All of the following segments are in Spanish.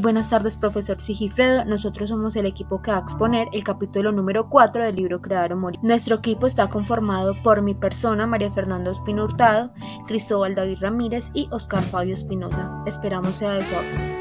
Buenas tardes, profesor Sigifredo. Nosotros somos el equipo que va a exponer el capítulo número 4 del libro Crear o Morir. Nuestro equipo está conformado por mi persona, María Fernanda Ospina Hurtado, Cristóbal David Ramírez y Oscar Fabio Espinosa. Esperamos sea de su agrado.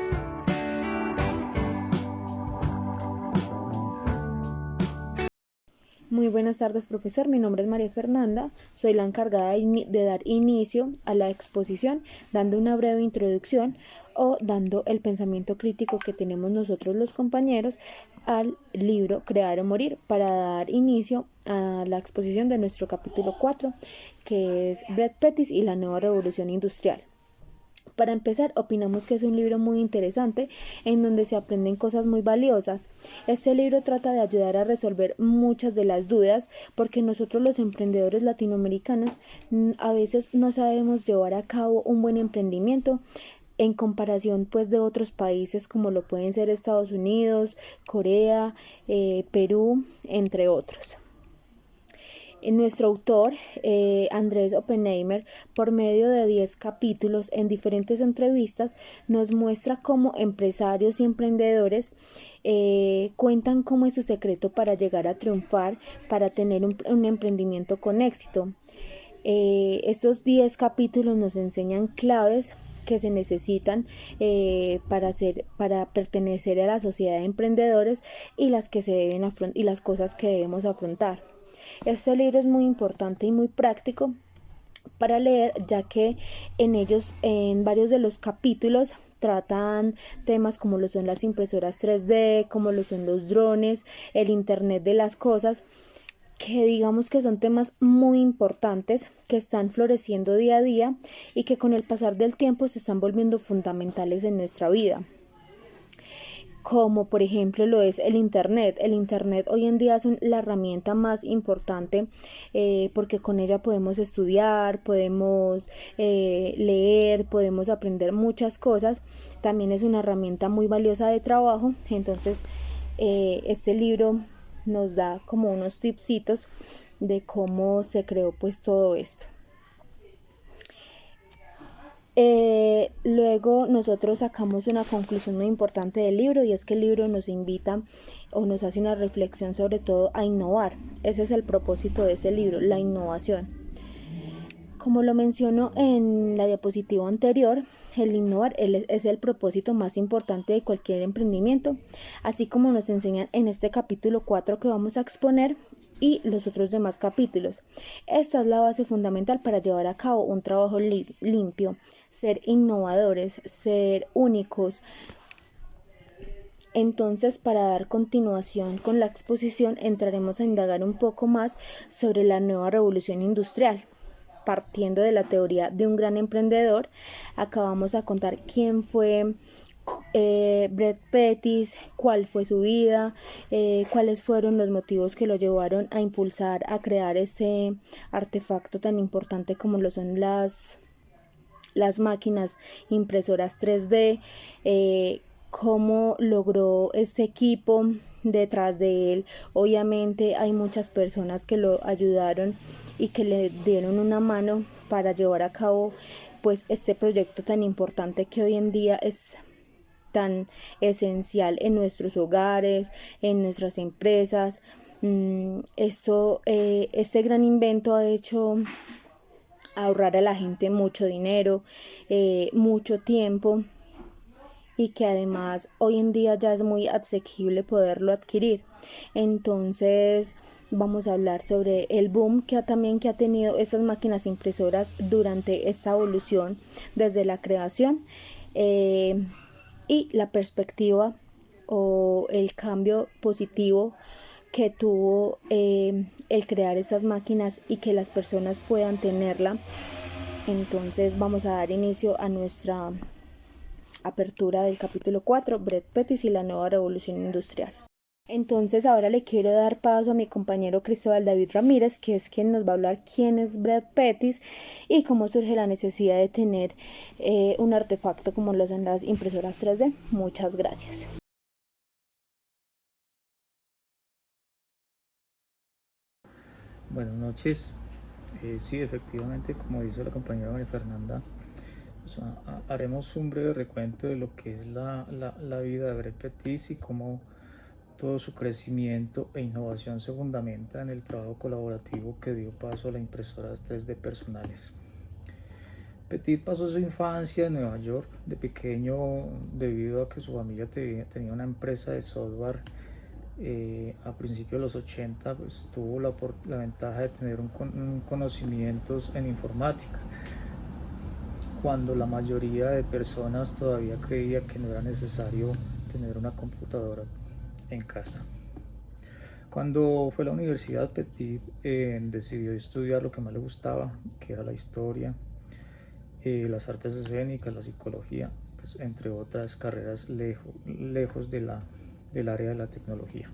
Muy buenas tardes, profesor. Mi nombre es María Fernanda. Soy la encargada de dar inicio a la exposición, dando una breve introducción o dando el pensamiento crítico que tenemos nosotros los compañeros al libro Crear o Morir, para dar inicio a la exposición de nuestro capítulo 4, que es Brett Pettis y la nueva revolución industrial. Para empezar, opinamos que es un libro muy interesante en donde se aprenden cosas muy valiosas. Este libro trata de ayudar a resolver muchas de las dudas, porque nosotros los emprendedores latinoamericanos a veces no sabemos llevar a cabo un buen emprendimiento en comparación pues de otros países como lo pueden ser Estados Unidos, Corea, Perú, entre otros. Nuestro autor, Andrés Oppenheimer, por medio de 10 capítulos en diferentes entrevistas, nos muestra cómo empresarios y emprendedores cuentan cómo es su secreto para llegar a triunfar, para tener un emprendimiento con éxito. Estos 10 capítulos nos enseñan claves que se necesitan para pertenecer a la sociedad de emprendedores, y las que se deben y las cosas que debemos afrontar. Este libro es muy importante y muy práctico para leer, ya que en varios de los capítulos, tratan temas como lo son las impresoras 3D, como lo son los drones, el Internet de las cosas, que digamos que son temas muy importantes, que están floreciendo día a día y que con el pasar del tiempo se están volviendo fundamentales en nuestra vida, como por ejemplo lo es el Internet. El Internet hoy en día es la herramienta más importante, porque con ella podemos estudiar, podemos leer, podemos aprender muchas cosas. También es una herramienta muy valiosa de trabajo. Entonces este libro nos da como unos tipsitos de cómo se creó pues todo esto. Luego nosotros sacamos una conclusión muy importante del libro, y es que el libro nos invita o nos hace una reflexión sobre todo a innovar. Ese es el propósito de ese libro, la innovación. Como lo menciono en la diapositiva anterior, el innovar es el propósito más importante de cualquier emprendimiento, así como nos enseñan en este capítulo 4 que vamos a exponer y los otros demás capítulos. Esta es la base fundamental para llevar a cabo un trabajo limpio, ser innovadores, ser únicos. Entonces, para dar continuación con la exposición, entraremos a indagar un poco más sobre la nueva revolución industrial. Partiendo de la teoría de un gran emprendedor, acabamos a contar quién fue Brett Pettis, cuál fue su vida, cuáles fueron los motivos que lo llevaron a impulsar a crear ese artefacto tan importante como lo son las máquinas impresoras 3D, cómo logró este equipo detrás de él. Obviamente hay muchas personas que lo ayudaron y que le dieron una mano para llevar a cabo pues este proyecto tan importante que hoy en día es tan esencial en nuestros hogares, en nuestras empresas. Este gran invento ha hecho ahorrar a la gente mucho dinero, mucho tiempo, y que además hoy en día ya es muy asequible poderlo adquirir. Entonces vamos a hablar sobre el boom que ha tenido estas máquinas impresoras durante esta evolución desde la creación, y la perspectiva o el cambio positivo que tuvo el crear estas máquinas y que las personas puedan tenerla. Entonces vamos a dar inicio a nuestra apertura del capítulo 4, Brett Pettis y la nueva revolución industrial. Entonces ahora le quiero dar paso a mi compañero Cristóbal David Ramírez, que es quien nos va a hablar quién es Brett Pettis y cómo surge la necesidad de tener un artefacto como lo son las impresoras 3D. Muchas gracias. Buenas noches. Sí, efectivamente, como dice la compañera María Fernanda, Pues, haremos un breve recuento de lo que es la vida de Brett Petis y cómo todo su crecimiento e innovación se fundamenta en el trabajo colaborativo que dio paso a las impresoras 3D personales. Petit pasó su infancia en Nueva York de pequeño debido a que su familia tenía una empresa de software. A principios de los 80 pues, tuvo la ventaja de tener un conocimientos en informática, cuando la mayoría de personas todavía creía que no era necesario tener una computadora en casa. Cuando fue a la universidad, Petit decidió estudiar lo que más le gustaba, que era la historia, las artes escénicas, la psicología, pues, entre otras carreras lejos del área de la tecnología.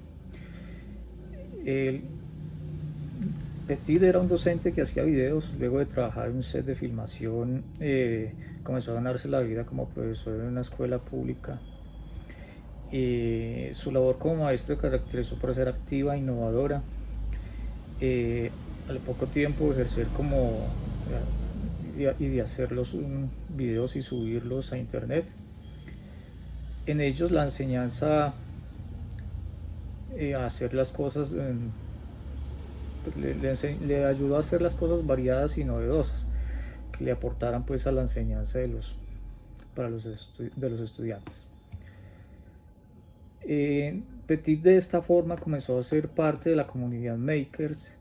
Petit era un docente que hacía videos. Luego de trabajar en un set de filmación, comenzó a ganarse la vida como profesor en una escuela pública. Su labor como maestro se caracterizó por ser activa e innovadora. Al poco tiempo ejercer y de hacer los videos y subirlos a internet. En ellos la enseñanza a hacer las cosas le ayudó a hacer las cosas variadas y novedosas que le aportaran pues a la enseñanza de los estudiantes. Petit de esta forma comenzó a ser parte de la comunidad makers,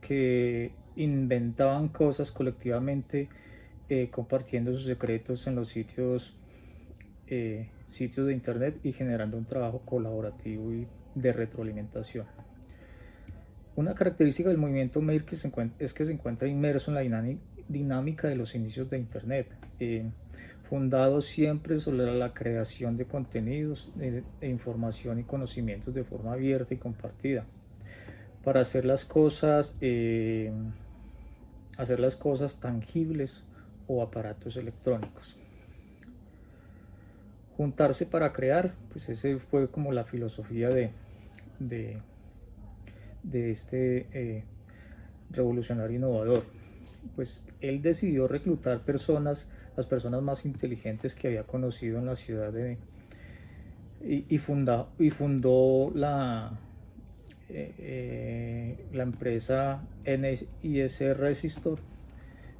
que inventaban cosas colectivamente, compartiendo sus secretos en los sitios de internet y generando un trabajo colaborativo y de retroalimentación. Una característica del movimiento maker es que se encuentra inmerso en la dinámica de los inicios de internet, fundado siempre sobre la creación de contenidos, de información y conocimientos de forma abierta y compartida para hacer las cosas tangibles o aparatos electrónicos. Juntarse para crear, pues ese fue como la filosofía de este revolucionario innovador. Pues él decidió reclutar las personas más inteligentes que había conocido en la ciudad y fundó la empresa NIS Resistor.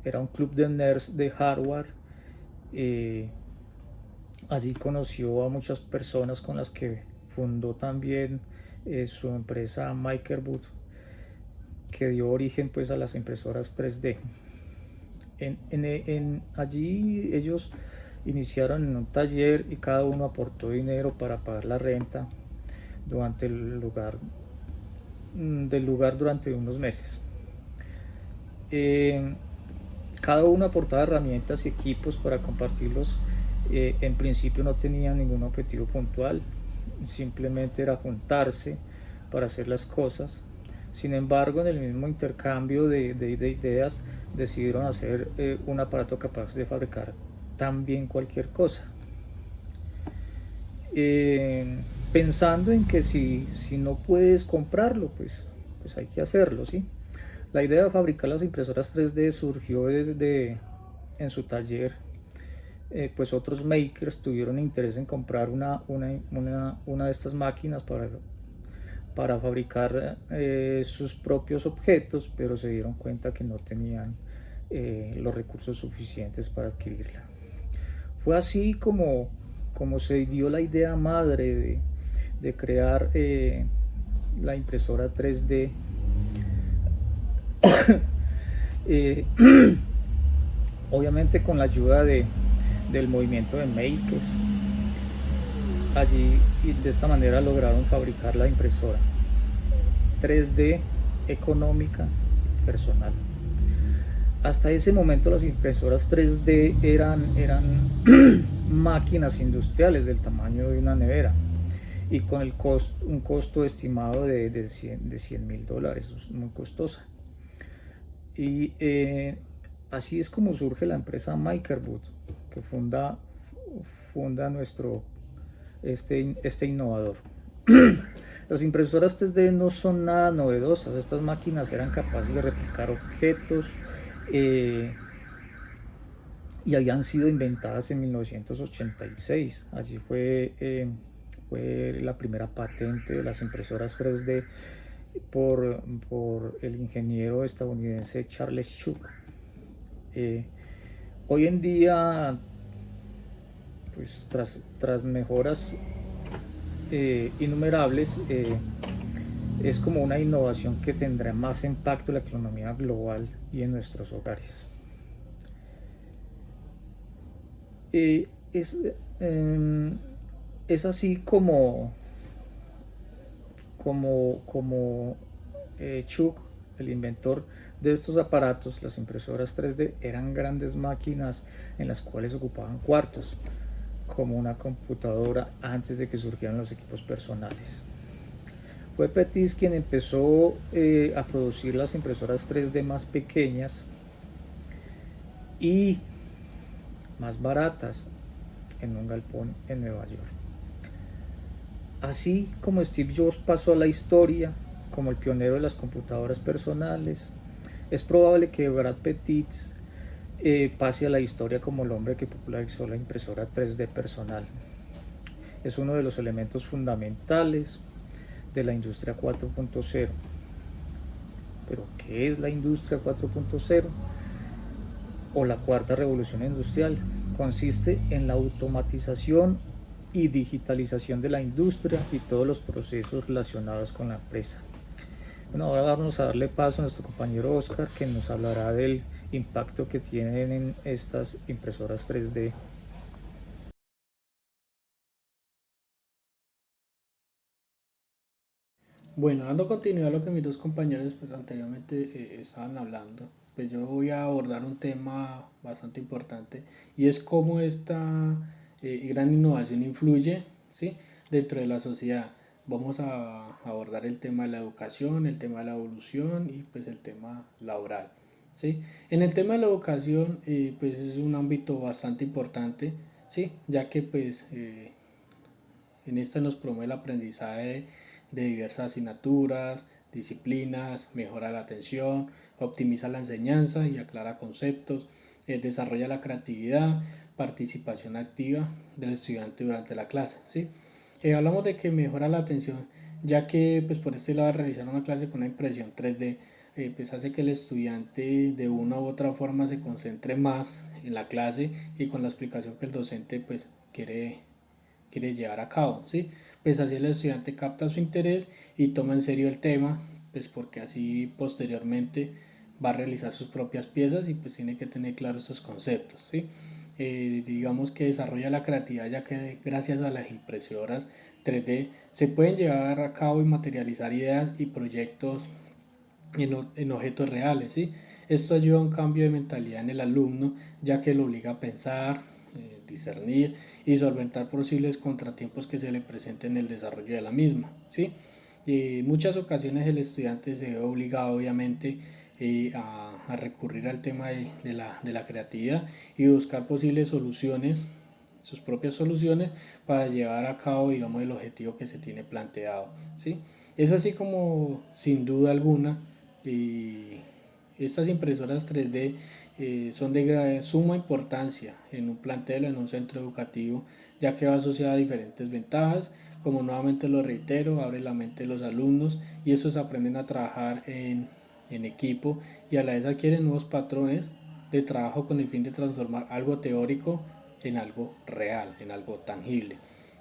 Era un club de nerds de hardware. Allí conoció a muchas personas con las que fundó también su empresa MakerBot, que dio origen pues a las impresoras 3D. Allí ellos iniciaron en un taller y cada uno aportó dinero para pagar la renta del lugar durante unos meses. Cada uno aportaba herramientas y equipos para compartirlos. En principio no tenían ningún objetivo puntual, simplemente era juntarse para hacer las cosas. Sin embargo, en el mismo intercambio de ideas decidieron hacer un aparato capaz de fabricar también cualquier cosa, pensando en que si no puedes comprarlo, pues hay que hacerlo, ¿sí? La idea de fabricar las impresoras 3D surgió en su taller. Pues otros makers tuvieron interés en comprar una de estas máquinas para fabricar sus propios objetos, pero se dieron cuenta que no tenían los recursos suficientes para adquirirla. Fue así como se dio la idea madre de crear la impresora 3D. Obviamente con la ayuda del movimiento de makers. Allí y de esta manera lograron fabricar la impresora 3D económica y personal. Hasta ese momento las impresoras 3D eran máquinas industriales del tamaño de una nevera y con un costo estimado de $100,000, muy costosa. Y así es como surge la empresa MakerBot, que funda este innovador. Las impresoras 3D no son nada novedosas, estas máquinas eran capaces de replicar objetos y habían sido inventadas en 1986. Allí fue la primera patente de las impresoras 3D por el ingeniero estadounidense Charles Schuck. Hoy en día, pues tras mejoras innumerables, es como una innovación que tendrá más impacto en la economía global y en nuestros hogares. Eh, es, eh, es así como Chuck, el inventor de estos aparatos, las impresoras 3D, eran grandes máquinas en las cuales ocupaban cuartos, como una computadora antes de que surgieran los equipos personales. Fue Petit quien empezó a producir las impresoras 3D más pequeñas y más baratas en un galpón en Nueva York. Así como Steve Jobs pasó a la historia como el pionero de las computadoras personales, es probable que Brad Petit pase a la historia como el hombre que popularizó la impresora 3D personal. Es uno de los elementos fundamentales de la industria 4.0. Pero, ¿qué es la industria 4.0? O la cuarta revolución industrial? Consiste en la automatización y digitalización de la industria y todos los procesos relacionados con la empresa. Bueno, ahora vamos a darle paso a nuestro compañero Oscar, que nos hablará del impacto que tienen en estas impresoras 3D. Bueno, dando continuidad a lo que mis dos compañeros pues, anteriormente estaban hablando, pues yo voy a abordar un tema bastante importante y es cómo esta gran innovación influye, ¿sí?, dentro de la sociedad. Vamos a abordar el tema de la educación, el tema de la evolución y pues el tema laboral, ¿sí? En el tema de la educación pues es un ámbito bastante importante, ¿sí?, ya que pues en esta nos promueve el aprendizaje de diversas asignaturas, disciplinas, mejora la atención, optimiza la enseñanza y aclara conceptos, desarrolla la creatividad, participación activa del estudiante durante la clase, ¿sí? Hablamos de que mejora la atención, ya que pues por este lado realizar una clase con una impresión 3D pues hace que el estudiante de una u otra forma se concentre más en la clase y con la explicación que el docente pues quiere llevar a cabo, ¿sí? Pues así el estudiante capta su interés y toma en serio el tema, pues porque así posteriormente va a realizar sus propias piezas y pues tiene que tener claros esos conceptos, ¿sí? Digamos que desarrolla la creatividad, ya que gracias a las impresoras 3D se pueden llevar a cabo y materializar ideas y proyectos en objetos reales, ¿sí? Esto ayuda a un cambio de mentalidad en el alumno, ya que lo obliga a pensar, discernir y solventar posibles contratiempos que se le presenten en el desarrollo de la misma, ¿sí? En muchas ocasiones el estudiante se ve obligado obviamente a recurrir al tema de la creatividad y buscar posibles soluciones, sus propias soluciones para llevar a cabo, digamos, el objetivo que se tiene planteado, ¿sí? Es así como, sin duda alguna, estas impresoras 3D son de suma importancia en un plantel, en un centro educativo, ya que va asociada a diferentes ventajas, como nuevamente lo reitero, abre la mente de los alumnos y estos aprenden a trabajar en equipo y a la vez adquieren nuevos patrones de trabajo con el fin de transformar algo teórico en algo real, en algo tangible,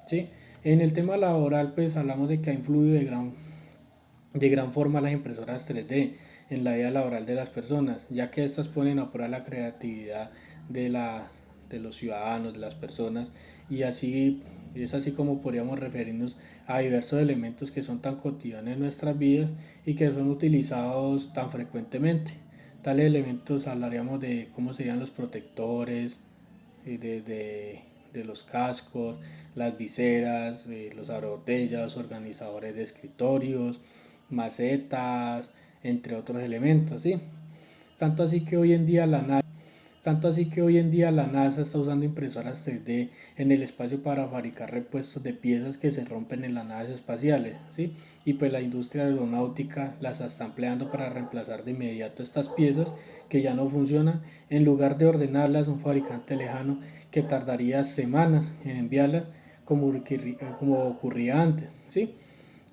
¿sí? En el tema laboral pues hablamos de que ha influido de gran forma las impresoras 3D en la vida laboral de las personas, ya que estas ponen a prueba la creatividad de los ciudadanos, de las personas, y así es así como podríamos referirnos a diversos elementos que son tan cotidianos en nuestras vidas y que son utilizados tan frecuentemente. Tales elementos hablaríamos de cómo serían los protectores, de los cascos, las viseras, los abrobotellas, organizadores de escritorios, macetas, entre otros elementos, ¿sí? Tanto así que hoy en día la nave Tanto así que hoy en día la NASA está usando impresoras 3D en el espacio para fabricar repuestos de piezas que se rompen en las naves espaciales, ¿sí? Y pues la industria aeronáutica las está empleando para reemplazar de inmediato estas piezas que ya no funcionan, en lugar de ordenarlas a un fabricante lejano que tardaría semanas en enviarlas como ocurría antes, ¿sí?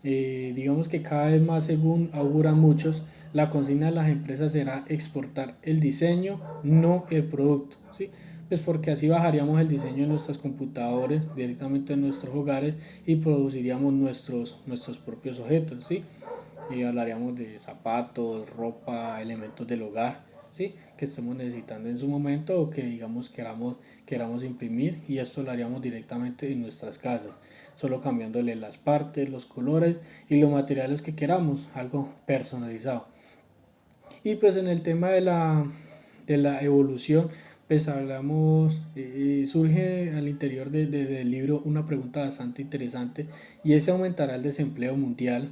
Digamos que cada vez más, según auguran muchos, la consigna de las empresas será exportar el diseño, no el producto, ¿sí? Pues porque así bajaríamos el diseño de nuestros computadores directamente en nuestros hogares y produciríamos nuestros propios objetos, ¿sí? Y hablaríamos de zapatos, ropa, elementos del hogar, ¿sí? Que estemos necesitando en su momento o que digamos queramos imprimir, y esto lo haríamos directamente en nuestras casas, solo cambiándole las partes, los colores y los materiales que queramos, algo personalizado. Y pues en el tema de la evolución, pues hablamos, surge al interior del libro una pregunta bastante interesante, y es si aumentará el desempleo mundial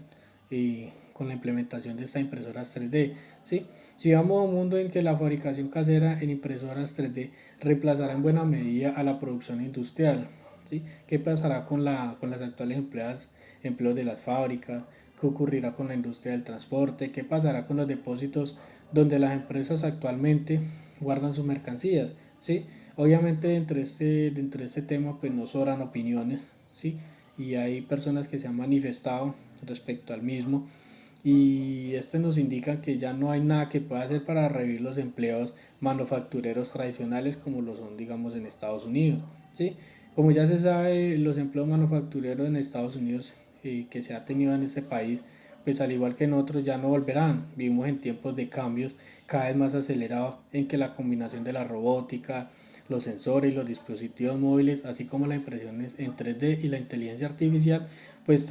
con la implementación de estas impresoras 3D, ¿sí? Si vamos a un mundo en que la fabricación casera en impresoras 3D reemplazará en buena medida a la producción industrial, ¿sí? ¿Qué pasará con las actuales empleos de las fábricas? ¿Qué ocurrirá con la industria del transporte? ¿Qué pasará con los depósitos donde las empresas actualmente guardan sus mercancías? ¿Sí? Obviamente dentro de este tema pues no sobran opiniones, ¿sí? Y hay personas que se han manifestado respecto al mismo, y este nos indica que ya no hay nada que pueda hacer para revivir los empleos manufactureros tradicionales como lo son, digamos, en Estados Unidos, ¿sí? Como ya se sabe, los empleos manufactureros en Estados Unidos que se ha tenido en este país, pues al igual que en otros ya no volverán. Vivimos en tiempos de cambios cada vez más acelerados en que la combinación de la robótica, los sensores y los dispositivos móviles, así como las impresiones en 3D y la inteligencia artificial, pues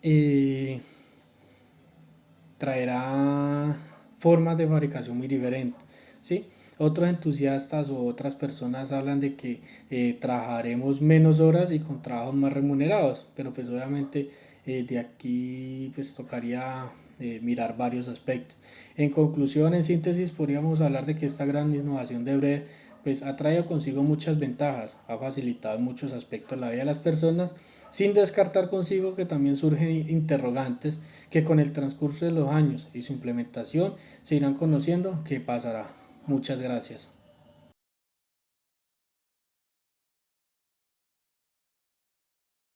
eh, traerá formas de fabricación muy diferentes, ¿sí? Otros entusiastas o otras personas hablan de que trabajaremos menos horas y con trabajos más remunerados, pero pues obviamente de aquí pues tocaría mirar varios aspectos. En conclusión, en síntesis, podríamos hablar de que esta gran innovación de Brecht pues ha traído consigo muchas ventajas, ha facilitado en muchos aspectos la vida de las personas, sin descartar consigo que también surgen interrogantes que con el transcurso de los años y su implementación se irán conociendo qué pasará. Muchas gracias.